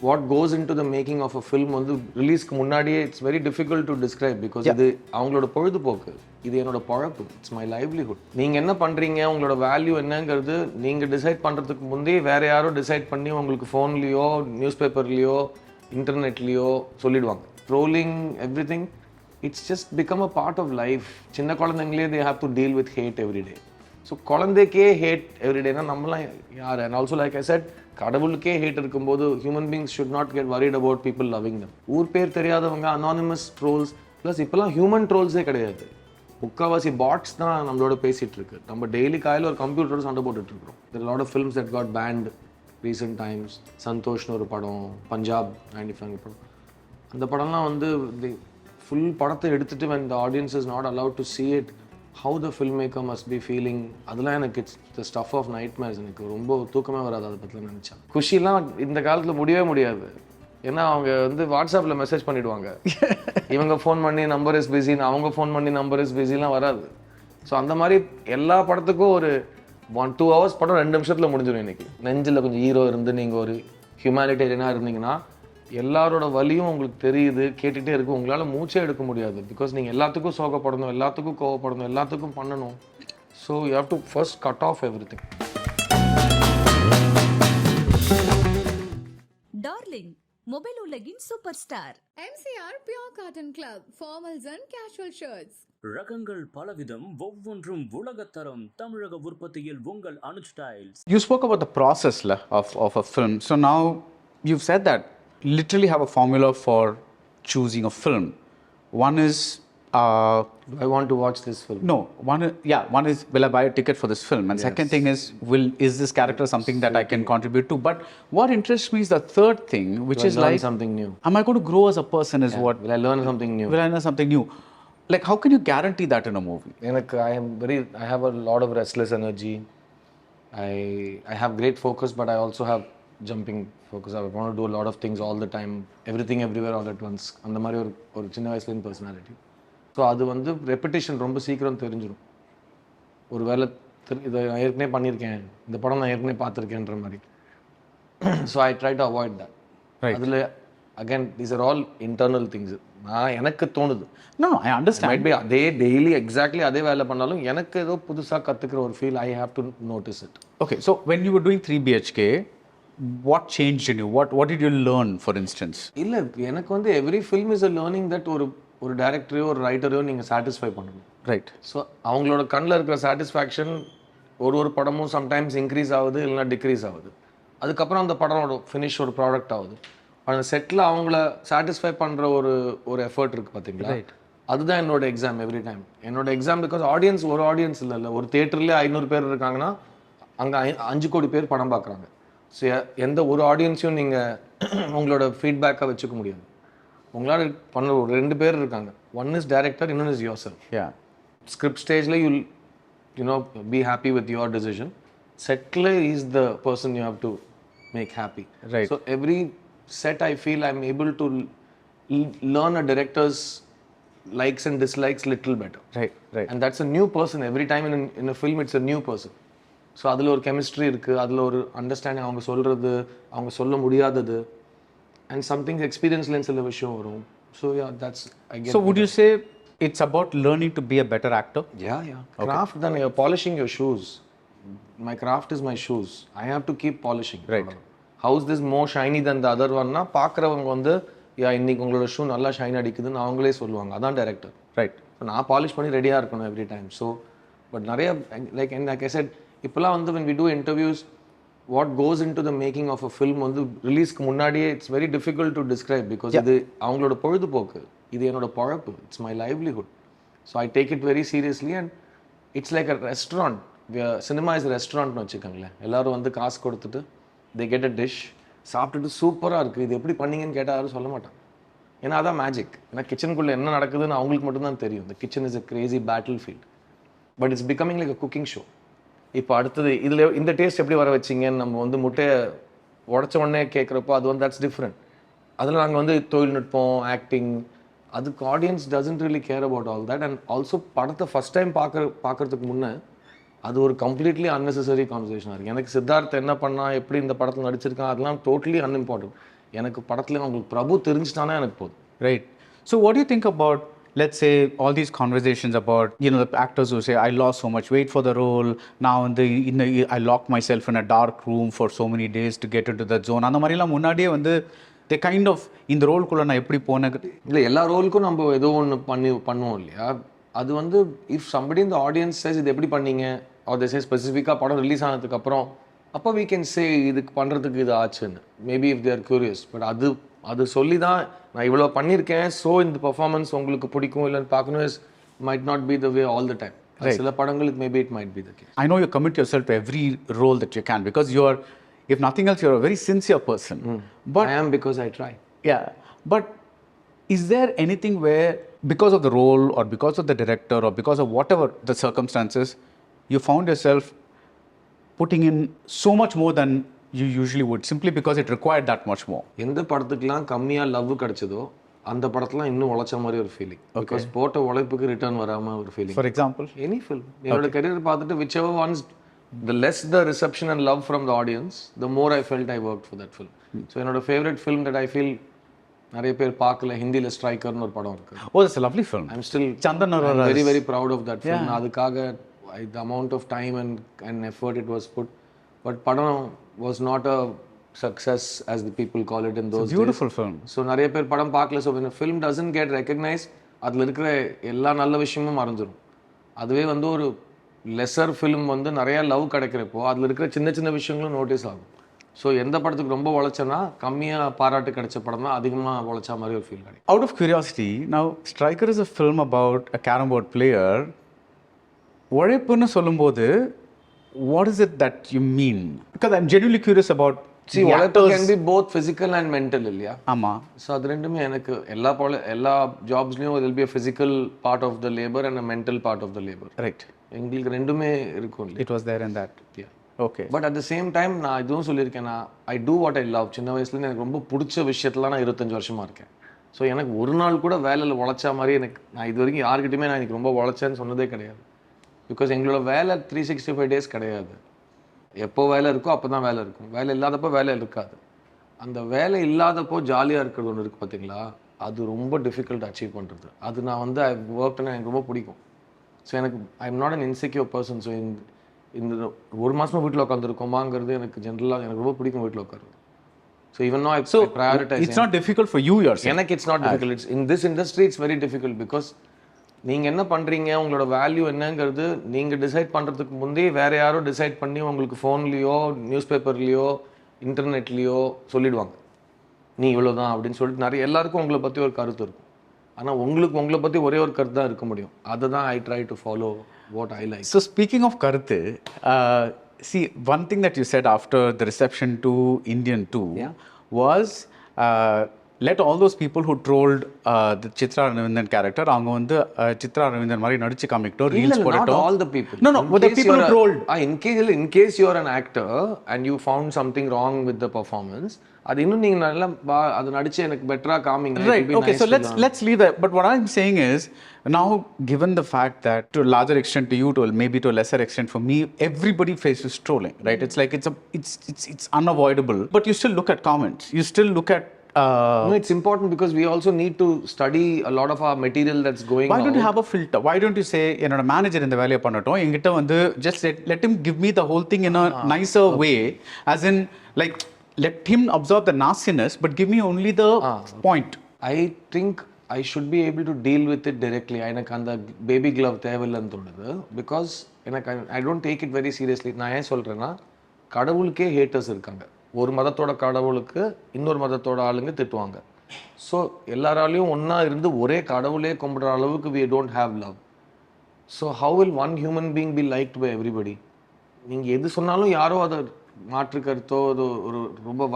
what goes into the making of a film வந்து ரிலீஸ்க்கு முன்னாடியே it's very difficult to describe because இது அவங்களோட பொழுதுபோக்கு, இது என்னோட பழப்பு, இட்ஸ் மை லைவ்லிஹுட். நீங்கள் என்ன பண்ணுறீங்க, உங்களோட வேல்யூ என்னங்கிறது நீங்கள் டிசைட் பண்ணுறதுக்கு முந்தைய வேறு யாரோ டிசைட் பண்ணி உங்களுக்கு ஃபோன்லேயோ நியூஸ் பேப்பர்லேயோ இன்டர்நெட்லேயோ சொல்லிடுவாங்க. Trolling everything, it's just become a part of life. சின்ன குழந்தைங்களே they have to deal with hate everyday. So குழந்தைக்கே ஹேட் எவ்ரிடேனா நம்மளாம் யார்? And also like I said, கடவுளுக்கே ஹேட் இருக்கும்போது human beings should not get worried about people loving them. ஊர் பேர் தெரியாதவங்க, அனானிமஸ் ட்ரோல்ஸ், ப்ளஸ் இப்போலாம் ஹியூமன் ட்ரோல்ஸே கிடையாது, முக்கால்வாசி பாட்ஸ் தான் நம்மளோட பேசிகிட்டு இருக்கு. நம்ம டெய்லி காலையில் ஒரு கம்ப்யூட்டரோட சண்டை போட்டுட்ருக்கோம். There lot of films that got banned recent times. சந்தோஷ்னு ஒரு படம், பஞ்சாப் 95 படம், அந்த படம்லாம் வந்து ஃபுல் படத்தை எடுத்துகிட்டு when the audience is not allowed to see it, how the filmmaker must be feeling, அதெல்லாம் எனக்கு it's the stuff of nightmares. எனக்கு ரொம்ப தூக்கமே வராது அதை பற்றிலாம் நினச்சா. குஷிலாம் இந்த காலத்தில் முடியவே முடியாது. ஏன்னா அவங்க வந்து வாட்ஸ்அப்பில் மெசேஜ் பண்ணிவிடுவாங்க, இவங்க ஃபோன் பண்ணி நம்பர் இஸ் பிஸின்னு, அவங்க ஃபோன் பண்ணி நம்பர் இஸ் பிஸிலாம் வராது. ஸோ அந்த மாதிரி எல்லா படத்துக்கும் ஒரு 1-2 hours படம் 2 நிமிஷத்தில் முடிஞ்சிடும். இன்றைக்கி நெஞ்சில் கொஞ்சம் ஹீரோ இருந்து நீங்கள் ஒரு ஹியூமனிட்டேரியனாக இருந்தீங்கன்னா எல்லாரோட வலியும் உங்களுக்கு தெரியுது, கேட்டுகிட்டே இருக்கும், உங்களால் மூச்சே எடுக்க முடியாது. பிகாஸ் நீங்கள் எல்லாத்துக்கும் சோகப்படணும், எல்லாத்துக்கும் கோவப்படணும், எல்லாத்துக்கும் பண்ணணும். So you have to first cut off everything. Darling, mobile உலகின் super star MCR Pure Cotton Club, formals and casual shirts. ரகங்கள் பலவிதம், ஒவ்வொன்றும் உலகத்தரம். தமிழக உற்பத்தியில் உங்கள் Anuj styles. You spoke about the process of a film. So now you've said that literally have a formula for choosing a film. One is I want to watch this film. no one is, will I buy a ticket for this film? And second thing is, is this character something that I can contribute to? But what interests me is the third thing, which is like, something new. am I going to grow as a person? Is what Will I learn something new? Will I learn something new? Like, how can you guarantee that in a movie? எனக்கு I have a lot of restless energy. I have great focus, but I also have jumping focus. I want to do a lot of things all the time, everything everywhere all at once. அந்த மாதிரி ஒரு சின்ன வயசுலேருந்து personality. So அது வந்து repetition ரொம்ப சீக்கிரம் தெரிஞ்சிடும். ஒரு வேளை இதை நான் ஏற்கனவே பண்ணியிருக்கேன், இந்த படம் நான் ஏற்கனவே பார்த்துருக்கேன்ற மாதிரி. So I try to avoid that. அதில் again these are all internal things. நான் எனக்கு தோணுது, No, I understand. Might be அதே டெய்லி எக்ஸாக்ட்லி அதே வேலை பண்ணாலும் எனக்கு ஏதோ புதுசாக கற்றுக்கிற ஒரு feel, I have to notice it. Okay, so when you were doing 3 BHK, what changed in you? What did you learn, for instance? இல்லை, எனக்கு வந்து every film is a learning that ஒரு டைரக்டரையோ ஒரு ரைட்டரையோ நீங்கள் சாட்டிஸ்ஃபை பண்ணணும். Right. ஸோ அவங்களோட கண்ணில் இருக்கிற சாட்டிஸ்ஃபேக்ஷன் ஒரு படமும் சம்டைம்ஸ் இன்க்ரீஸ் ஆகுது, இல்லைனா டிக்ரீஸ் ஆகுது. அதுக்கப்புறம் அந்த படமோட ஃபினிஷ் ஒரு ப்ராடக்ட் ஆகுது. அந்த செட்டில் அவங்கள சாட்டிஸ்ஃபை பண்ணுற ஒரு எஃபர்ட் இருக்குது பார்த்தீங்களா? அதுதான் என்னோட எக்ஸாம் எவ்ரி டைம். என்னோட எக்ஸாம் பிகாஸ் ஒரு ஆடியன்ஸ் இல்லை, ஒரு தியேட்டர்லேயே 500 பேர் இருக்காங்கன்னா அங்கே 5 கோடி பேர் படம் பார்க்குறாங்க. ஸோ எந்த ஒரு ஆடியன்ஸையும் நீங்கள் உங்களோட ஃபீட்பேக்காக வச்சுக்க முடியாது. உங்களால் பண்ண ஒரு 2 பேர் இருக்காங்க, ஒன் இஸ் டைரக்டர், இன்னொன்று இஸ் யோர் செல்ஃப். ஸ்கிரிப்ட் ஸ்டேஜில் you be happy with your decision. செட்டில் is the person you have to make happy. So every set I feel I am able to learn a director's likes and dislikes little better. Right. And that's a new person. Every time in a film, it's a new person. So அதில் ஒரு chemistry இருக்குது, அதில் ஒரு understanding, அவங்க சொல்கிறது, அவங்க சொல்ல முடியாதது, and something எக்ஸ்பீரியன்ஸ்லேயும் சில விஷயம் வரும். So yeah, that's again. So would you say it's about learning to be a better actor? Yeah. Craft, then you're polishing your shoes. My craft is my shoes. I have to keep polishing. Right. How is this more shiny than the other one? பார்க்குறவங்க வந்து இன்னைக்கு உங்களோட shoe நல்லா shine அடிக்குதுன்னு அவங்களே சொல்லுவாங்க. அதான் director. Right. So நான் பாலிஷ் பண்ணி ரெடியாக இருக்கணும் எவ்ரி டைம். ஸோ பட் நிறைய லைக் ஐ செட், இப்போலாம் வந்து when we do interviews, what goes into the making of a film வந்து ரிலீஸ்க்கு முன்னாடியே it's very difficult to describe because இது அவங்களோட பொழுதுபோக்கு, இது என்னோட பழப்பு, it's my livelihood. So I take it very seriously. And it's like a restaurant. Cinema is ரெஸ்டாரண்ட்னு வச்சுக்கோங்களேன். எல்லோரும் வந்து காசு கொடுத்துட்டு they get a dish, சாப்பிட்டுட்டு சூப்பராக இருக்குது, இது எப்படி பண்ணீங்கன்னு கேட்டால் யாரும் சொல்ல மாட்டாங்க. ஏன்னா அதான் மேஜிக். ஏன்னா கிச்சனுக்குள்ளே என்ன நடக்குதுன்னு அவங்களுக்கு மட்டும்தான் தெரியும். The kitchen is a crazy battle field. But it's becoming like a cooking show. இப்போ அடுத்தது இதில் இந்த டேஸ்ட் எப்படி வர வச்சிங்கன்னு நம்ம வந்து முட்டையை உடச்ச உடனே கேட்குறப்போ அது வந்து தட்ஸ் டிஃப்ரெண்ட். அதில் நாங்கள் வந்து தொழில்நுட்பம், ஆக்டிங், அதுக்கு audience doesn't really care about all that. And also படத்தை ஃபஸ்ட் டைம் பார்க்குறதுக்கு முன்னே அது ஒரு கம்ப்ளீட்லி அன்னெசரி கான்வர்சேஷனாக இருக்குது. எனக்கு சித்தார்த் என்ன பண்ணால், எப்படி இந்த படத்தில் நடிச்சிருக்கான், அதெல்லாம் டோட்டலி அன்இம்பார்ட்டன்ட். எனக்கு படத்தில் உங்களுக்கு பிரபு தெரிஞ்சிட்டானா எனக்கு போதும். Right. So what do you think about, let's say, all these conversations about, you know, the actors who say, I lost so much weight for the role, now I locked myself in a dark room for so many days to get into that zone. அந்த மாதிரிலாம் முன்னாடியே வந்து they kind of இந்த ரோல்குள்ளே நான் எப்படி போனேன். இல்லை, எல்லா ரோலுக்கும் நம்ம ஏதோ ஒன்று பண்ணுவோம் இல்லையா. அது வந்து இஃப் சம்படி இந்த ஆடியன்ஸ் சேஸ் இது எப்படி பண்ணீங்க ஆர் தே சே ஸ்பெசிஃபிக்காக படம் ரிலீஸ் ஆனதுக்கப்புறம் அப்போ we can say இதுக்கு பண்ணுறதுக்கு இது ஆச்சுன்னு, maybe if they are curious. But அது சொல்லி தான் நான் இவ்வளோ பண்ணியிருக்கேன், ஸோ இந்த பர்ஃபார்மன்ஸ் உங்களுக்கு பிடிக்கும் இல்லைன்னு பார்க்கணும் is might not be the way all the time. சில படங்களுக்கு maybe it might be the case. I know you commit yourself to every role that you can because you are, if nothing else, you're a very sincere person. But I am because I try. yeah, but is there anything where because of the role or because of the director or because of whatever the circumstances, you found yourself putting in so much more than you usually would simply because it required that much more? எந்த படத்துக்குலாம் கம்மியாக love கிடைச்சதோ அந்த படத்துலாம் இன்னும் உழைச்ச மாதிரி ஒரு feeling. Because போட்ட உழைப்புக்கு return வராமல் ஒரு feeling. For example? Any film என்னோட கரியர் பார்த்துட்டு which ever ones the less the reception and love from the audience, the more I felt I worked for that film. So என்னோட favourite film that I feel நிறைய பேர் பார்க்கல, ஹிந்தியில் ஸ்ட்ரைக்கர்னு ஒரு படம் இருக்கு. Oh, that's a lovely film. I'm still very very proud of that film. அதுக்காக the amount of time and effort it was put, but படம் was not a success as the people call it in those days. Beautiful film. So நிறைய பேர் படம் பார்க்கல. So when a film doesn't get recognized, அதில் இருக்கிற எல்லா நல்ல விஷயமும் மறைஞ்சிரும். அதுவே வந்து ஒரு லெசர் ஃபிலிம் வந்து நிறைய லவ் கிடைக்கிறப்போ அதில் இருக்கிற சின்ன சின்ன விஷயங்களும் நோட்டீஸ் ஆகும். ஸோ எந்த படத்துக்கு ரொம்ப உழைச்சேன்னா கம்மியாக பாராட்டு கிடைச்ச படம் தான் அதிகமாக உழைச்ச மாதிரி ஒரு ஃபீல் கிடைக்கும். Out of curiosity, now Striker is a film about a carom board player. உழைப்புன்னு சொல்லும்போது what is it that you mean? Because I'm genuinely curious about see உழைப்பு can be both physical and mental இல்லையா. ஆமாம். So அது ரெண்டுமே எனக்கு எல்லா ஜாப்ஸ்லையும் will be a physical part of the labor and a mental part of the labor. Right. எங்களுக்கு ரெண்டுமே இருக்கும். It was there in that. Yeah. Okay. But at the same time நான் இதுவும் சொல்லியிருக்கேன், நான் ஐ டூ வாட் ஐ லவ். சின்ன வயசுலேருந்து எனக்கு ரொம்ப பிடிச்ச விஷயத்துல நான் 25 வருஷமாக இருக்கேன். ஸோ எனக்கு ஒரு நாள் கூட வேலையில் உழைச்சா மாதிரி நான் இது வரைக்கும் யாருக்கிட்டையுமே நான் எனக்கு ரொம்ப உழைச்சேன்னு சொன்னதே கிடையாது. பிகாஸ் எங்களோட வேலை 365 days கிடையாது. எப்போ வேலை இருக்கோ அப்போ தான் வேலை இருக்கும். வேலை இல்லாதப்போ வேலை இருக்காது. அந்த வேலை இல்லாதப்போ ஜாலியாக இருக்கிறது ஒன்று இருக்குது பார்த்தீங்களா, அது ரொம்ப டிஃபிகல்ட் அச்சீவ் பண்ணுறது. அது நான் வந்து ஐ ஒர்க்னு எனக்கு ரொம்ப பிடிக்கும். ஸோ எனக்கு I am not an insecure person. So இந்த ஒரு மாதமாக வீட்டில் உட்காந்துருக்கோமாங்கிறது எனக்கு ஜென்ரலாக எனக்கு ரொம்ப பிடிக்கும் வீட்டில் உட்காருது. So even no I prioritise. It's not difficult for you yourself. எனக்கு it's not difficult. It's in this industry it's very difficult. Because நீங்கள் என்ன பண்ணுறீங்க, உங்களோட வேல்யூ என்னங்கிறது நீங்கள் டிசைட் பண்ணுறதுக்கு முந்தைய வேறு யாரோ டிசைட் பண்ணி உங்களுக்கு ஃபோன்லேயோ நியூஸ் பேப்பர்லேயோ இன்டர்நெட்லேயோ சொல்லிடுவாங்க நீ இவ்வளோ தான் அப்படின்னு சொல்லிட்டு. நிறைய எல்லாருக்கும் உங்களை பற்றி ஒரு கருத்து இருக்கும். ஆனால் உங்களை பற்றி ஒரே ஒரு கருத்து தான் இருக்க முடியும். அதை தான் ஐ try to follow what I like. So speaking of karuthu, see, one thing that you said after the reception to Indian 2 was let all those people who trolled the Chitra Ravindan character, avanga vandu Chitra Ravindan mari nadichu kamikto reels podato. Not all the people. No, but the people who trolled. In case you are an actor and you found something wrong with the performance, அது இன்னும் நீங்க நல்லா அது நடிச்சு எனக்கு பெட்டரா காமிங்க. Right. Okay, so let's leave that. But what I'm saying is, now given the fact that to a larger extent to you, to maybe to a lesser extent for me, everybody faces trolling, right? It's like it's unavoidable. But you still look at comments. You still look at no, it's important because we also need to study a lot of our material that's going on. Why don't you have a filter? Why don't you say, என்னோட manager இந்த வேலையை பண்ணட்டும், என்கிட்ட வந்து just let him give me the whole thing in a nicer way, as in like let him absorb the nastiness but give me only the point. I think I should be able to deal with it directly. எனக்கு அந்த baby glove தேவையில்லைன்னு தோணுது. Because எனக்கு I don't take it very seriously. நான் ஏன் சொல்கிறேன்னா, கடவுளுக்கே haters இருக்காங்க. ஒரு மதத்தோட கடவுளுக்கு இன்னொரு மதத்தோட ஆளுங்க திட்டுவாங்க. ஸோ எல்லாராலையும் ஒன்றா இருந்து ஒரே கடவுளே கும்பிடுற அளவுக்கு we don't have love. So how will one human being be liked by everybody? நீங்கள் எது சொன்னாலும் யாரோ அதை மாற்று கருத்தோ அது ஒரு ரொம்ப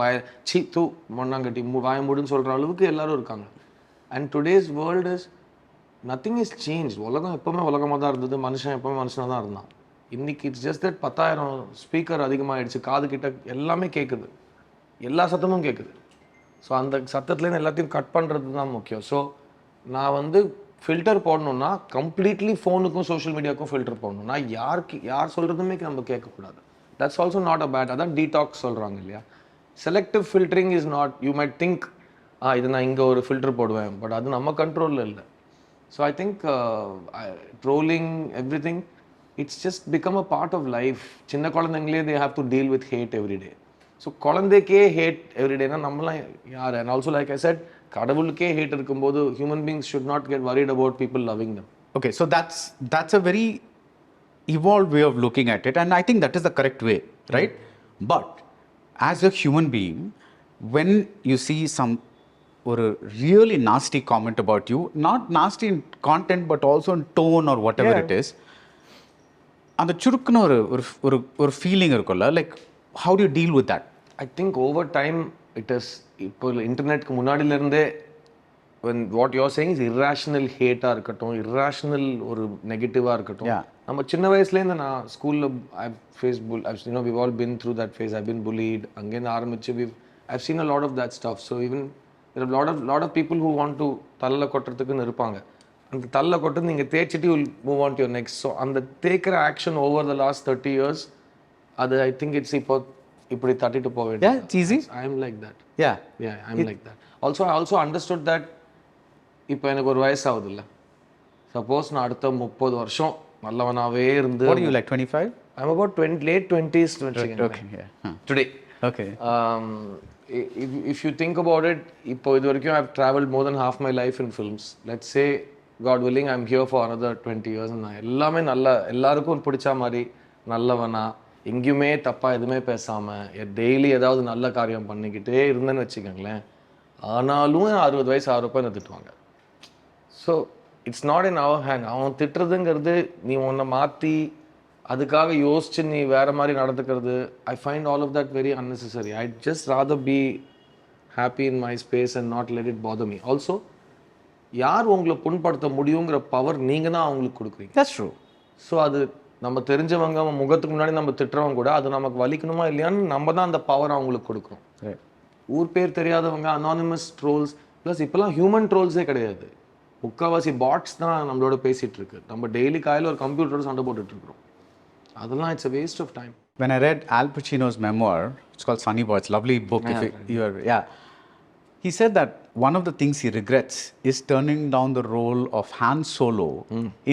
தூ மண்ணாங்கட்டி வாயமுடுன்னு சொல்கிற அளவுக்கு எல்லாரும் இருக்காங்க. And today's world is nothing is change. உலகம் எப்போவுமே உலகமாக தான் இருந்தது, மனுஷன் எப்போவுமே மனுஷனாக தான் இருந்தான். இன்றைக்கி இட்ஸ் ஜஸ்ட் தட் 10,000 ஸ்பீக்கர் அதிகமாகிடுச்சு, காது கிட்ட எல்லாமே கேட்குது, எல்லா சத்தமும் கேட்குது. ஸோ அந்த சத்தத்துலேருந்து எல்லாத்தையும் கட் பண்ணுறது தான் முக்கியம். ஸோ நான் வந்து ஃபில்டர் போடணுன்னா கம்ப்ளீட்லி ஃபோனுக்கும் சோஷியல் மீடியாவுக்கும் ஃபில்டர் போடணும்னா யார் சொல்கிறதுமே நம்ம கேட்கக்கூடாது. That's also not a bad. அதான் டீடாக்ஸ் சொல்கிறாங்க இல்லையா. Selective filtering is not, you might think இது நான் இங்கே ஒரு ஃபில்டர் போடுவேன், பட் அது நம்ம கண்ட்ரோலில் இல்லை. So I think trolling everything it's just become a part of life. சின்ன குழந்தைங்களே they have to deal with hate everyday. So குழந்தைக்கே ஹேட் எவ்ரிடேனா நம்மளாம் யார்? And also like I said, கடவுளுக்கே ஹேட் இருக்கும்போது human beings should not get worried about people loving them. Okay, so that's a very evolved way of looking at it, and I think that is the correct way, right? But as a human being, when you see some or a really nasty comment about you, not nasty in content but also in tone or whatever it is, and the churukna or feeling irukalla, like how do you deal with that? I think over time it is, இப்போ இன்டர்நெட்க்கு முன்னாடில இருந்தே when what you're saying is irrational hate-ஆ இருக்கட்டும், irrational ஒரு நெகட்டிவாக இருக்கட்டும், நம்ம சின்ன வயசுலேருந்து நான் ஸ்கூலில் I've faced you know, we've all been through that phase. I've been bullied. அங்கேருந்து ஆரம்பிச்சு I've seen a lot of that stuff. So even there are lot of people who want to தள்ள கொட்டுறதுக்குன்னு இருப்பாங்க. அந்த தள்ள கொட்டு நீங்கள் தேய்ச்சிட்டு will move on to your next. So அந்த தேய்க்கிற action over the last 30 years, அது I think it's இப்போ இப்படி தட்டிட்டு போக வேண்டியது. Yeah, it's easy. I'm like that. Yeah, I'm like that. I also understood that இப்போ எனக்கு ஒரு வயசு ஆகுது இல்லை, சப்போஸ் நான் அடுத்த 30 வருஷம் நல்லவனாகவே இருந்து. What are you, like 25? I'm about late 20s. Okay, yeah. Today. Okay. If you think about it, இப்போ இது வரைக்கும் I've traveled more than half my life in films. Let's say, God willing, I'm here for another 20 years. நான் எல்லாமே எல்லாருக்கும் பிடிச்ச மாதிரி நல்லவனா, எங்கேயுமே தப்பாக எதுவுமே பேசாமல் டெய்லி ஏதாவது நல்ல காரியம் பண்ணிக்கிட்டே இருந்தேன்னு வச்சுக்கோங்களேன். ஆனாலும் 60 வயசு ஆகிறப்ப என்ன திட்டுவாங்க. So it's not in our hand. அவன் திட்டுறதுங்கிறது நீ உன்னை மாற்றி அதுக்காக யோசிச்சு நீ வேறு மாதிரி நடந்துக்கிறது, I find all of that very unnecessary. I just rather be happy in my space and not let it bother me. Also யார் உங்களை புண்படுத்த முடியுங்கிற பவர் நீங்கள் தான் அவங்களுக்கு கொடுக்குறீங்க. That's true. ஸோ அது நம்ம தெரிஞ்சவங்க முகத்துக்கு முன்னாடி நம்ம திட்டுறவங்க கூட அது நமக்கு வலிக்கணுமா இல்லையான்னு நம்ம தான் அந்த பவர் அவங்களுக்கு கொடுக்குறோம். ஊர் பேர் தெரியாதவங்க, அனானிமஸ் ட்ரோல்ஸ், ப்ளஸ் இப்போலாம் ஹியூமன் ட்ரோல்ஸே கிடையாது, முக்கால்வாசி பாட்ஸ் தான் நம்மளோட பேசிகிட்டு இருக்கு. நம்ம டெய்லி காலையில் ஒரு கம்ப்யூட்டரோட சண்டை போட்டுட்ருக்குறோம். அதெல்லாம் it's a waste of time. When I read Al Pacino's memoir, it's called Sunny Boy, it's a lovely book. He said that one of the things he regrets is turning down the role of Han Solo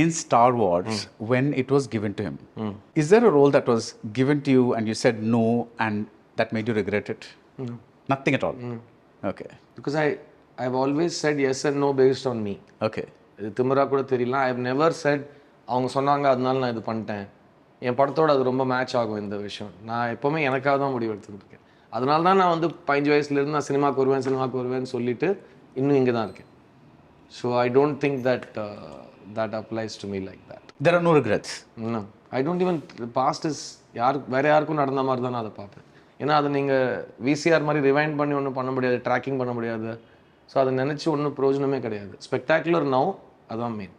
in Star Wars when it was given to him. Is there a role that was given to you and you said no and that made you regret it? No. Nothing at all? Okay. Because I've always said yes and no based on me. Okay. இது திமிரா கூட தெரியல. I've never said அவங்க சொன்னாங்க அதனால நான் இது பண்ணிட்டேன், என் படத்தோட அது ரொம்ப மேட்ச் ஆகும் இந்த விஷயம். நான் எப்போவுமே எனக்காக தான் முடிவு எடுத்துருக்கேன். அதனால தான் நான் 15 வயசுலேருந்து நான் சினிமாவுக்கு வருவேன்னு சொல்லிட்டு இன்னும் இங்கே தான் இருக்கேன். So I don't think that applies to me like that. There are no regrets? No. I don't even, past is வேறு யாருக்கும் நடந்த மாதிரி தான் நான் அதை பார்ப்பேன். ஏன்னா அதை நீங்கள் விசிஆர் மாதிரி ரிவைண்ட் பண்ணி ஒன்றும் பண்ண முடியாது, ட்ராக்கிங் பண்ண முடியாது. ஸோ அதை நினச்சி ஒன்றும் பிரயோஜனமே கிடையாது. ஸ்பெக்டாகுலர் நவ், அதான் main.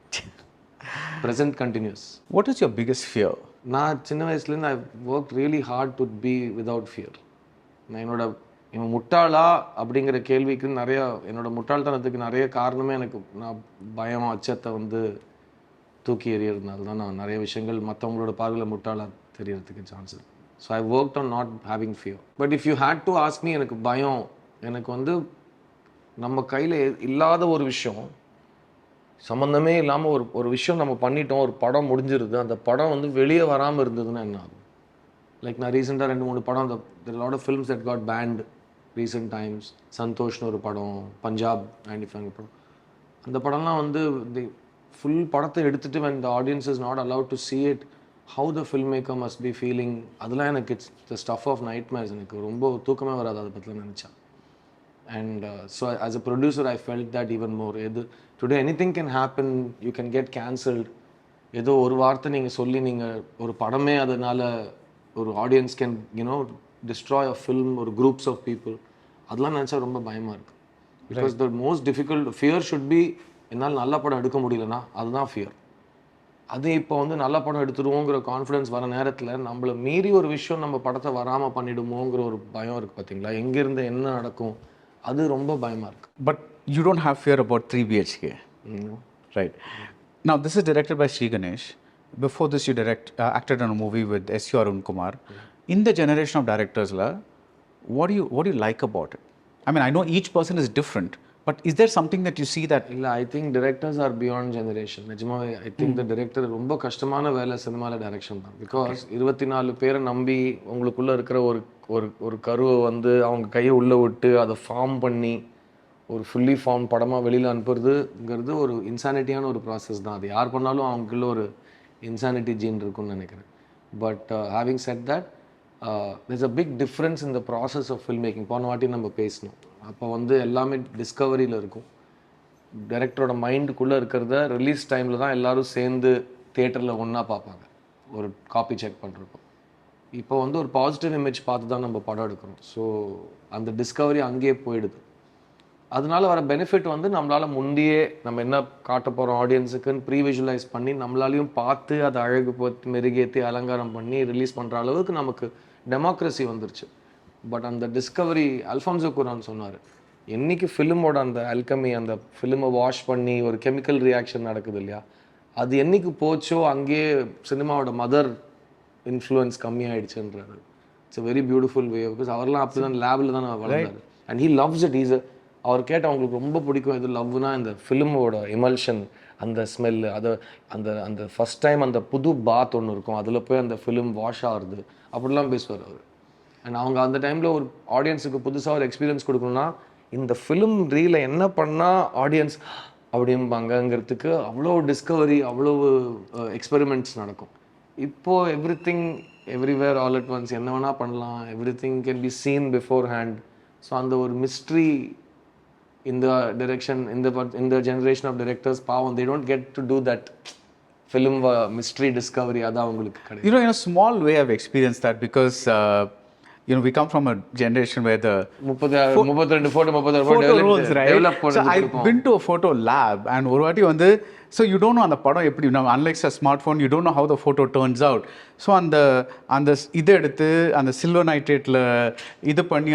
Present continuous. What is your biggest fear? நான் சின்ன வயசுலேருந்து I work really hard to be without fear. நான் இவன் முட்டாளா அப்படிங்கிற கேள்விக்கு என்னோட முட்டாள்தனத்துக்கு நிறைய காரணமே எனக்கு நான் பயம், அச்சத்தை தூக்கி எறியறதுனால தான் நான் நிறைய விஷயங்கள் மற்றவங்களோட பார்வையில் முட்டாளாக தெரியறதுக்கு சான்ஸ் இருக்குது. So I worked on not having fear. But if you had to ask me, எனக்கு பயம், எனக்கு நம்ம கையில் இல்லாத ஒரு விஷயம், சம்மந்தமே இல்லாமல் ஒரு விஷயம் நம்ம பண்ணிட்டோம், ஒரு படம் முடிஞ்சிருது, அந்த படம் வெளியே வராமல் இருந்ததுன்னா என்ன ஆகும்? லைக் நான் ரீசெண்டாக 2-3 படம், there are a lot of films that got banned recent times. சந்தோஷ்னு ஒரு படம், பஞ்சாப் 95 படம், அந்த படம்லாம் ஃபுல் படத்தை எடுத்துகிட்டு when the audience is not allowed to see it, how the filmmaker must be feeling, அதெல்லாம் எனக்கு it's the stuff of nightmares. எனக்கு ரொம்ப தூக்கமே வராது அதை பற்றிலாம் நினச்சா. And so as a producer I felt that even more. Today anything can happen, you can get cancelled. ஏதோ ஒரு வார்த்தை நீங்கள் சொல்லி நீங்கள் ஒரு படமே அதனால் ஒரு audience can destroy a film or groups of people. அதெல்லாம் நினச்சா ரொம்ப பயமாக இருக்குது. Because the most difficult fear should be, என்னால் நல்ல படம் எடுக்க முடியலன்னா அதுதான் ஃபியர். அது இப்போ நல்ல படம் எடுத்துருவோங்கிற கான்ஃபிடன்ஸ் வர நேரத்தில் நம்மளை மீறி ஒரு விஷயம் நம்ம படத்தை வராமல் பண்ணிவிடுமோங்கிற ஒரு பயம் இருக்குது பார்த்தீங்களா, எங்கேருந்து என்ன நடக்கும், அது ரொம்ப பயமாக இருக்குது. But you don't have fear about 3 BHK? No. Right. Now this is directed by Sri Ganesh. Before this you acted in a movie with S. Arun Kumar. In the generation of directors, what do you like about it? I mean, I know each person is different, but is there something that you see that இல்லை, I think directors R beyond generation. நிஜமாவே I think the director ரொம்ப கஷ்டமான வேலை சினிமாவில் direction தான். Because 24 பேரை நம்பி உங்களுக்குள்ளே இருக்கிற ஒரு ஒரு ஒரு கருவை வந்து அவங்க கையை உள்ளே விட்டு அதை ஃபார்ம் பண்ணி ஒரு ஃபுல்லி ஃபார்ம் படமாக வெளியில் அனுப்புறதுங்கிறது ஒரு இன்சானிட்டியான ஒரு ப்ராசஸ் தான். அது யார் பண்ணாலும் அவங்களுக்குள்ள ஒரு இன்சானிட்டி ஜீன் இருக்குன்னு நினைக்கிறேன். But having set that, there's a big difference in the process of filmmaking. போன வாட்டி நம்ம பேசணும், அப்போ வந்து எல்லாமே டிஸ்கவரியில் இருக்கும். டைரக்டரோட மைண்டுக்குள்ளே இருக்கிறத ரிலீஸ் டைமில் தான் எல்லோரும் சேர்ந்து தியேட்டரில் ஒன்றா பார்ப்பாங்க ஒரு காப்பி செக் பண்ணுறப்போ. இப்போ வந்து ஒரு பாசிட்டிவ் இமேஜ் பார்த்து தான் நம்ம படம் எடுக்கிறோம். ஸோ அந்த டிஸ்கவரி அங்கேயே போயிடுது. அதனால வர பெனிஃபிட் வந்து நம்மளால் முந்தையே நம்ம என்ன காட்ட போகிறோம் ஆடியன்ஸுக்குன்னு ப்ரீவிஜுவலைஸ் பண்ணி நம்மளாலையும் பார்த்து அதை அழகு போத்து மெருகேற்றி அலங்காரம் பண்ணி ரிலீஸ் பண்ணுற அளவுக்கு நமக்கு டெமோக்ரஸி வந்துருச்சு. பட் அந்த டிஸ்கவரி அல்ஃபான்சோ குரான் சொன்னார், என்றைக்கு ஃபிலிமோட அந்த அல்கமி, அந்த ஃபிலிமை வாஷ் பண்ணி ஒரு கெமிக்கல் ரியாக்ஷன் நடக்குது இல்லையா, அது என்றைக்கு போச்சோ அங்கேயே சினிமாவோட மதர் இன்ஃப்ளூயன்ஸ் கம்மியாயிடுச்சுன்றாரு. It's a very beautiful way. Because அவர்லாம் அப்படி தான் லேபில் தான் வளர்ந்தார். And he loves it. அவர் கேட்ட அவங்களுக்கு ரொம்ப பிடிக்கும் இது லவ்னா இந்த ஃபிலிமோட எமல்ஷன், அந்த ஸ்மெல்லு, அதை அந்த அந்த ஃபஸ்ட் டைம் அந்த புது பாத் ஒன்று இருக்கும், அதில் போய் அந்த ஃபிலிம் வாஷ் ஆகுது, அப்படிலாம் பேசுவார் அவர். அண்ட் அவங்க அந்த டைமில் ஒரு ஆடியன்ஸுக்கு புதுசாக ஒரு எக்ஸ்பீரியன்ஸ் கொடுக்கணும்னா இந்த ஃபிலிம் ரீல என்ன பண்ணால் ஆடியன்ஸ் அப்படிம்பாங்கங்கிறதுக்கு அவ்வளோ டிஸ்கவரி, அவ்வளோ எக்ஸ்பெரிமெண்ட்ஸ் நடக்கும். இப்போது every thing everywhere all at once, என்ன வேணால் பண்ணலாம், every thing can be seen before hand. So அந்த ஒரு மிஸ்ட்ரி இந்த direction, இந்த generation of directors, பாவம், they don't get to do that film mystery discovery. அதான் அவங்களுக்கு கிடையாது. You know, in a small way I've experienced that because you know, we come from a generation where the 32 photo rolls, right? So I've been to a photo lab and ஒரு வாட்டி வந்து, so you don't know அந்த படம் எப்படி, unlike a smartphone, you don't know how the photo turns out. So அந்த இதை எடுத்து அந்த சில்வர் நைட்ரேட்டில் இது பண்ணி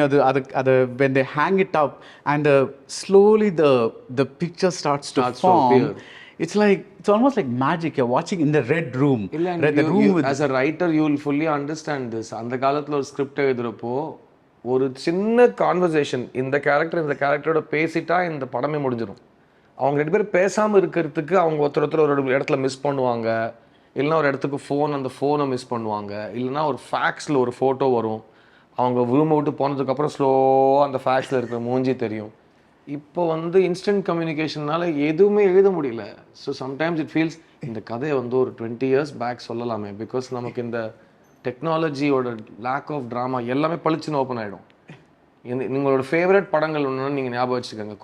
அது when they hang it up and slowly the picture starts to form. It's like, it's almost like magic. You're watching in the red room. As a writer, you will fully understand this. அந்த காலத்தில் ஒரு script எழுதுறப்போ ஒரு சின்ன conversation, இந்த கேரக்டரோட பேசிட்டா இந்த படமே முடிஞ்சிடும். அவங்க 2 பேர் பேசாமல் இருக்கிறதுக்கு அவங்க ஒருத்தர் ஒரு இடத்துல மிஸ் பண்ணுவாங்க, இல்லைனா ஒரு இடத்துக்கு அந்த ஃபோனை மிஸ் பண்ணுவாங்க, இல்லைனா ஒரு ஃபேக்ஸில் ஒரு ஃபோட்டோ வரும், அவங்க ரூமை விட்டு போனதுக்கப்புறம் ஸ்லோவாக அந்த ஃபேக்ஸில் இருக்கிற மூஞ்சி தெரியும். இப்போ வந்து இன்ஸ்டன்ட் கம்யூனிகேஷன்னால எதுவுமே எழுத முடியல. ஸோ சம்டைம்ஸ் இட் ஃபீல்ஸ் இந்த கதையை வந்து ஒரு 20 years பேக் சொல்லலாமே, பிகாஸ் நமக்கு இந்த டெக்னாலஜியோட லேக் ஆஃப் ட்ராமா எல்லாமே பளிச்சுன்னு ஓப்பன் ஆகிடும். உங்களோட ஃபேவரட் படங்கள் ஒன்று நீங்கள் ஞாபகம் வச்சுக்கோங்க,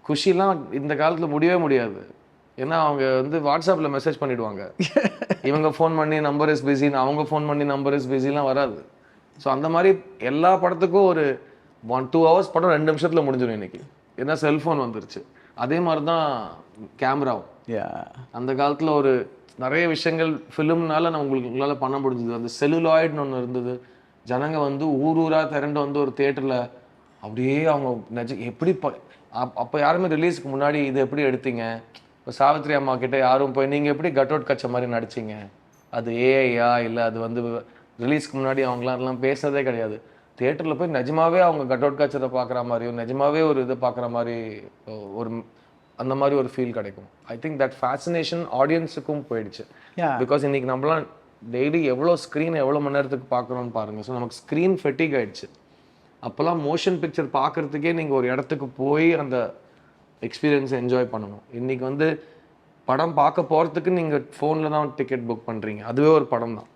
குஷிலாம் இந்த காலத்தில் முடியவே முடியாது. ஏன்னா அவங்க வந்து வாட்ஸ்அப்பில் மெசேஜ் பண்ணிவிடுவாங்க, இவங்க ஃபோன் பண்ணி நம்பர் இஸ் பிஸின்னு, அவங்க ஃபோன் பண்ணி நம்பர் இஸ் பிஸிலாம் வராது. ஸோ அந்த மாதிரி எல்லா படத்துக்கும் ஒரு 1-2 hours படம் 2 நிமிஷத்தில் முடிஞ்சிடும் இன்னைக்கு, ஏன்னா செல்ஃபோன் வந்துருச்சு. அதே மாதிரி தான் கேமராவும். அந்த காலத்தில் ஒரு நிறைய விஷயங்கள் ஃபிலிம்னால உங்களால் பண்ண முடிஞ்சது. அந்த செல்லுலாய்டுன்னு ஒன்று இருந்தது. ஜனங்க வந்து ஊராக திரண்டு வந்து ஒரு தியேட்டரில் அப்படியே அவங்க எப்படி அப்போ யாருமே ரிலீஸுக்கு முன்னாடி இது எப்படி எடுத்தீங்க, இப்போ சாவித்ரி அம்மா கிட்டே யாரும் போய் நீங்கள் எப்படி கட் அவுட் கச்ச மாதிரி நடிச்சிங்க, அது ஏஐயா இல்லை அது வந்து ரிலீஸ்க்கு முன்னாடி அவங்களாம் பேசுறதே கிடையாது. தியேட்டரில் போய் நிஜமாவே அவங்க கட் அவுட் காட்சரை பார்க்குற மாதிரியும் நிஜமாவே ஒரு இதை பார்க்குற மாதிரி ஒரு அந்த மாதிரி ஒரு ஃபீல் கிடைக்கும். ஐ திங்க் தட் ஃபேசினேஷன் ஆடியன்ஸுக்கும் போயிடுச்சு. பிகாஸ் இன்னைக்கு நம்மளாம் டெய்லி எவ்வளோ ஸ்க்ரீன் எவ்வளோ மணி நேரத்துக்கு பார்க்குறோன்னு பாருங்கள். ஸோ நமக்கு ஸ்க்ரீன் ஃபெட்டிக் ஆகிடுச்சு. அப்போல்லாம் மோஷன் பிக்சர் பார்க்குறதுக்கே நீங்கள் ஒரு இடத்துக்கு போய் அந்த எக்ஸ்பீரியன்ஸை என்ஜாய் பண்ணணும். இன்றைக்கி வந்து படம் பார்க்க போகிறதுக்கு நீங்கள் ஃபோனில் தான் டிக்கெட் புக் பண்ணுறீங்க, அதுவே ஒரு படம் தான்.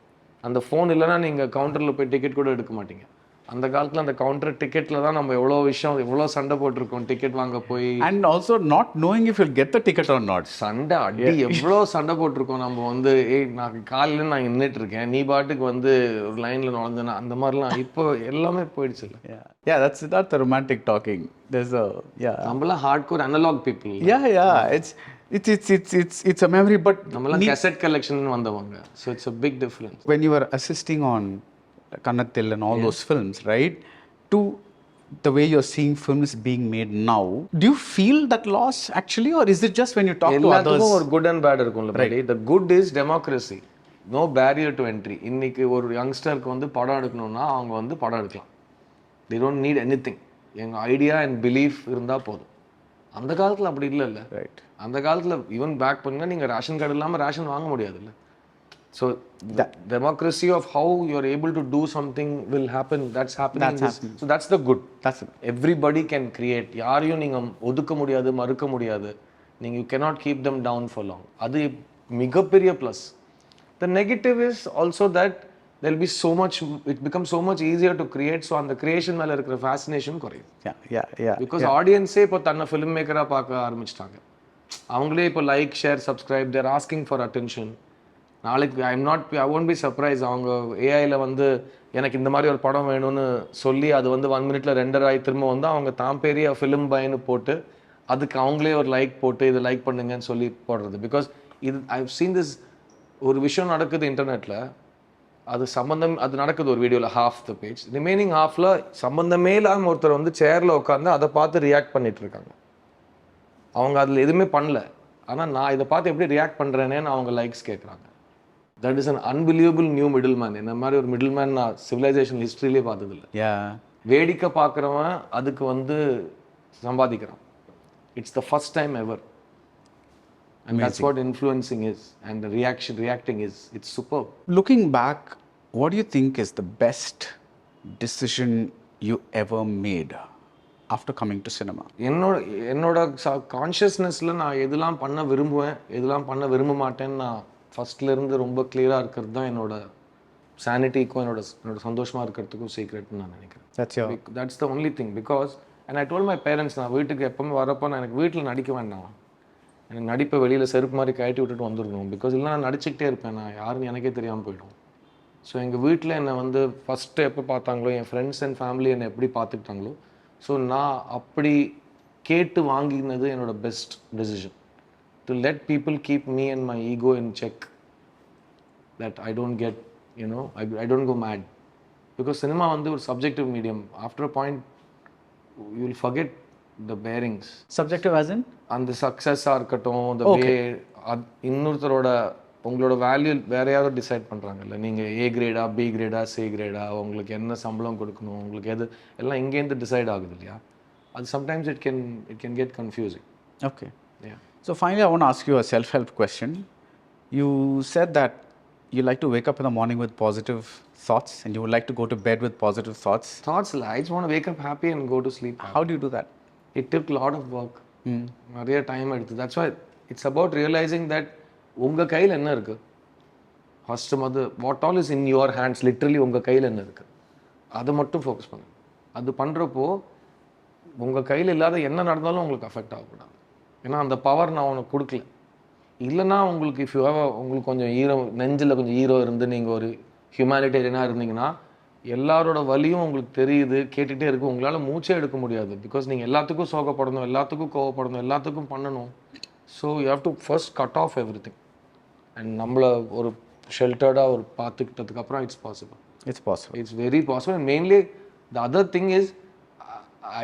அந்த ஃபோன் இல்லைன்னா நீங்கள் கவுண்டரில் போய் டிக்கெட் கூட எடுக்க மாட்டீங்க. அந்த காலத்தில் அந்த கவுண்டர் டிக்கெட்டில் தான் நம்ம எவ்வளோ சண்டை போட்டிருக்கோம் டிக்கெட் வாங்க போய். And also not knowing if you get the ticket or not. சண்டை அடி எவ்வளோ சண்டை போட்டிருக்கோம் நம்ம வந்து. நான் காலையில் நான் நின்றுட்டு இருக்கேன், நீ பாட்டுக்கு வந்து ஒரு லைனில் நுழைஞ்சேன்னா அந்த மாதிரிலாம் இப்போ எல்லாமே போயிடுச்சு. இல்லை that's Siddharth the romantic talking. There's a நம்மளாம் hardcore analogue people. It's a memory, but நம்மளாம் கேசட் கலெக்ஷன் வந்தவங்க. So it's a big difference. When you were assisting on Kannathil and all those films, right, to the way you're seeing films being made now, do you feel that loss actually, or is it just when you talk to others? ஒரு good and bad இருக்கும்ல. The good is democracy, no barrier to entry. இன்னைக்கு ஒரு யங்ஸ்டருக்கு வந்து படம் எடுக்கணும்னா அவங்க வந்து படம் எடுக்கலாம். they don't need anything. எங்கள் ஐடியா அண்ட் பிலீஃப் இருந்தால் போதும். அந்த காலத்தில் அப்படி இல்லைல்ல. ரைட். அந்த காலத்தில் ஈவன் பேக் பண்ணால் நீங்கள் ரேஷன் கார்டு இல்லாமல் ரேஷன் வாங்க முடியாதுல்ல. So democracy of how you're able to do something will happen. That's happening. So that's the good. Everybody can create. யாரையும் நீங்கள் ஒதுக்க முடியாது, மறுக்க முடியாது. நீங்கள் you cannot keep them down for long. அது மிகப்பெரிய plus. The negative is also that there'll be so much, it becomes so much easier to create. So அந்த கிரியேஷன் மேலே இருக்கிற ஃபேசினேஷன் குறையும். பிகாஸ் ஆடியன்ஸே இப்போ தன்னை ஃபிலிம் மேக்கராக பார்க்க ஆரம்பிச்சிட்டாங்க. அவங்களே இப்போ like, share, subscribe, they're asking for attention. நாளைக்கு ஐ won't be surprised அவங்க ஏஐயில் வந்து எனக்கு இந்த மாதிரி ஒரு படம் வேணும்னு சொல்லி அது வந்து 1 minute ரெண்டர் ஆகி திரும்ப வந்து அவங்க தான் பெரிய ஃபிலிம் பைன்னு போட்டு அதுக்கு அவங்களே ஒரு லைக் போட்டு இதை லைக் பண்ணுங்கன்னு சொல்லி போடுறது. பிகாஸ் இது ஐவ் சீன் திஸ். ஒரு விஷயம் நடக்குது இன்டர்நெட்டில், அது நடக்குது ஒரு வீடியோவில் half the page, ரிமைனிங் ஹாஃபில் சம்மந்தமே இல்லாமல் ஒருத்தர் வந்து சேரில் உட்காந்து அதை பார்த்து ரியாக்ட் பண்ணிட்டு இருக்காங்க. அவங்க அதில் எதுவுமே பண்ணல, ஆனால் நான் இதை பார்த்து எப்படி ரியாக்ட் பண்ணுறேனேன்னு அவங்க லைக்ஸ் கேட்குறாங்க. That is an unbelievable new middle man. இந்த மாதிரி ஒரு மிடில் மேன் நான் சிவிலைசேஷன் ஹிஸ்ட்ரியிலே பார்த்ததில்ல. வேடிக்கை பார்க்குறவன் அதுக்கு வந்து சம்பாதிக்கிறான். It's the first time ever. And that's what influencing is, and the reacting is. It's superb. Looking back, what do you think is the best decision you ever made after coming to cinema? என்னோட கான்ஷியஸ்னஸில் நான் எதெல்லாம் பண்ண விரும்புவேன், எதெல்லாம் பண்ண விரும்ப மாட்டேன்னு நான் ஃபஸ்ட்லேருந்து ரொம்ப கிளியராக இருக்கிறது தான் என்னோட சானிட்டிக்கும் என்னோட சந்தோஷமாக இருக்கிறதுக்கும் சீக்ரெட்னு நான் நினைக்கிறேன். That's the only thing. Because and I told my parents, நான் வீட்டுக்கு எப்போவுமே வரப்போ நான் எனக்கு வீட்டில் நடிக்க வேண்டாம், எனக்கு நடிப்பை வெளியில் செருப்பு மாதிரி கழட்டி விட்டுட்டு வந்துடணும். பிகாஸ் இல்லை நான் நடிச்சுக்கிட்டே இருப்பேன், நான் யாருன்னு எனக்கே தெரியாமல் போயிடும். ஸோ எங்கள் வீட்டில் என்னை வந்து ஃபஸ்ட்டு எப்போ பார்த்தாங்களோ, என் ஃப்ரெண்ட்ஸ் அண்ட் ஃபேமிலி என்னை எப்படி பார்த்துக்கிட்டாங்களோ, ஸோ நான் அப்படி கேட்டு வாங்கினது என்னோட best decision. To let people keep me and my ego in check, that I don't get I don't go mad. Because cinema வந்து ஒரு subjective medium. After a point you will forget the bearings. Subjective as in? அந்த சக்ஸஸாக இருக்கட்டும், the way இன்னொருத்தரோட உங்களோட value வேற யாரோ decide பண்ணுறாங்கல்ல. நீங்கள் ஏ கிரேடா, பி கிரேடா, சி கிரேடா, உங்களுக்கு என்ன சம்பளம் கொடுக்கணும், உங்களுக்கு எது எல்லாம் இங்கேருந்து டிசைட் ஆகுது இல்லையா. அது sometimes it can get confusing. Okay. Yeah. So finally I want to ask you a self-help question. You said that you like to wake up in the morning with positive thoughts and you would like to go to bed with positive thoughts. I just want to wake up happy and go to sleep happy. How do you do that? It took a lot of work. நிறைய time எடுத்து. That's why it's about realizing that உங்கள் கையில் என்ன இருக்குது first what all is in your hands. Literally உங்கள் கையில் என்ன இருக்குது அதை மட்டும் ஃபோக்கஸ் பண்ணுங்க. அது பண்ணுறப்போ உங்கள் கையில் இல்லாத என்ன நடந்தாலும் உங்களுக்கு அஃபெக்ட் ஆகக்கூடாது. ஏன்னா அந்த பவர் நான் உனக்கு கொடுக்கல. இல்லைன்னா உங்களுக்கு இஃப் யூ உங்களுக்கு கொஞ்சம் நெஞ்சில் கொஞ்சம் ஈரோ இருந்து நீங்கள் ஒரு ஹியூமனிடேரியனாக இருந்தீங்கன்னா எல்லாரோட வலியும் உங்களுக்கு தெரியுது, கேட்டுகிட்டே இருக்குது, உங்களால் மூச்சே எடுக்க முடியாது. பிகாஸ் நீங்கள் எல்லாத்துக்கும் சோகப்படணும், எல்லாத்துக்கும் கோவப்படணும், எல்லாத்துக்கும் பண்ணணும். So you have to first cut off everything and நம்மளை ஒரு ஷெல்டர்டாக ஒரு பார்த்துக்கிட்டதுக்கப்புறம் it's possible. It's very possible. And mainly the other thing is,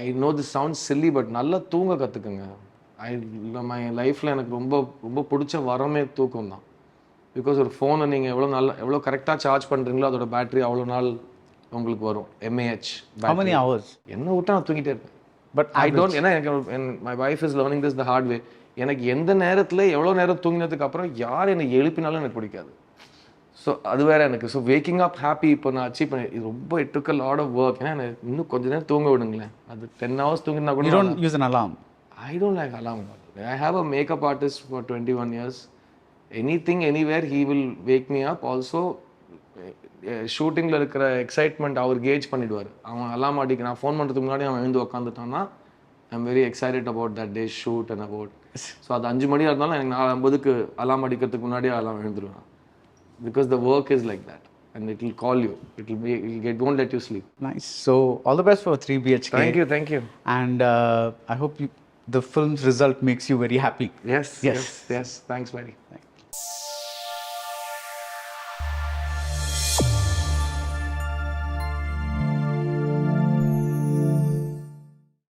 I know this sounds silly, but நல்லா தூங்க கற்றுக்குங்க. மை லைஃப்பில் எனக்கு ரொம்ப ரொம்ப பிடிச்ச வரமே தூக்கம் தான். பிகாஸ் ஒரு ஃபோனை நீங்கள் எவ்வளோ கரெக்டாக சார்ஜ் பண்ணுறீங்களோ அதோட பேட்டரி அவ்வளோ நாள் உங்களுக்கு வரும். MAH. How many hours? என்ன விட்டா நான் தூங்கிட்டே இருப்பேன். பட் ஐ டோன்ட், ஏன்னா எனக்கு my wife is learning this the hard way. எனக்கு எந்த நேரத்தில் எவ்வளோ நேரம் தூங்கினதுக்கு அப்புறம் யார் என்னை எழுப்பினாலும் எனக்கு பிடிக்காது. ஸோ அது வேறு எனக்கு. ஸோ வேக்கிங் அப் ஹாப்பி இப்போ நான் அச்சீவ் பண்ணி இது ரொம்ப it took a lot of work. ஏன்னா எனக்கு இன்னும் கொஞ்சம் நேரம் தூங்க விடுங்களேன். அது 10 hours தூங்கினா கூட. You don't use an alarm? I don't like alarm. I have a makeup artist for 21 years. Anything, anywhere, he will wake me up. Also, ஷூட்டிங்கில் இருக்கிற எக்ஸைட்மெண்ட் அவர் கேஜ் பண்ணிவிடுவார். அவன் அலாம் அடிக்க நான் ஃபோன் பண்ணுறதுக்கு முன்னாடி அவன் எழுந்து உட்காந்துட்டான்னா I am very excited about that day shoot and about. So அது 5 மணியாக இருந்தாலும் எனக்கு 4:50 அலாம் அடிக்கிறதுக்கு முன்னாடி அலாம் எழுந்துருவேன். Because the work is like that and it will call you. It won't let you sleep. Nice. So all the best for 3 BHK. Thank you. And I hope the film's result makes you very happy. Yes. Thanks, buddy.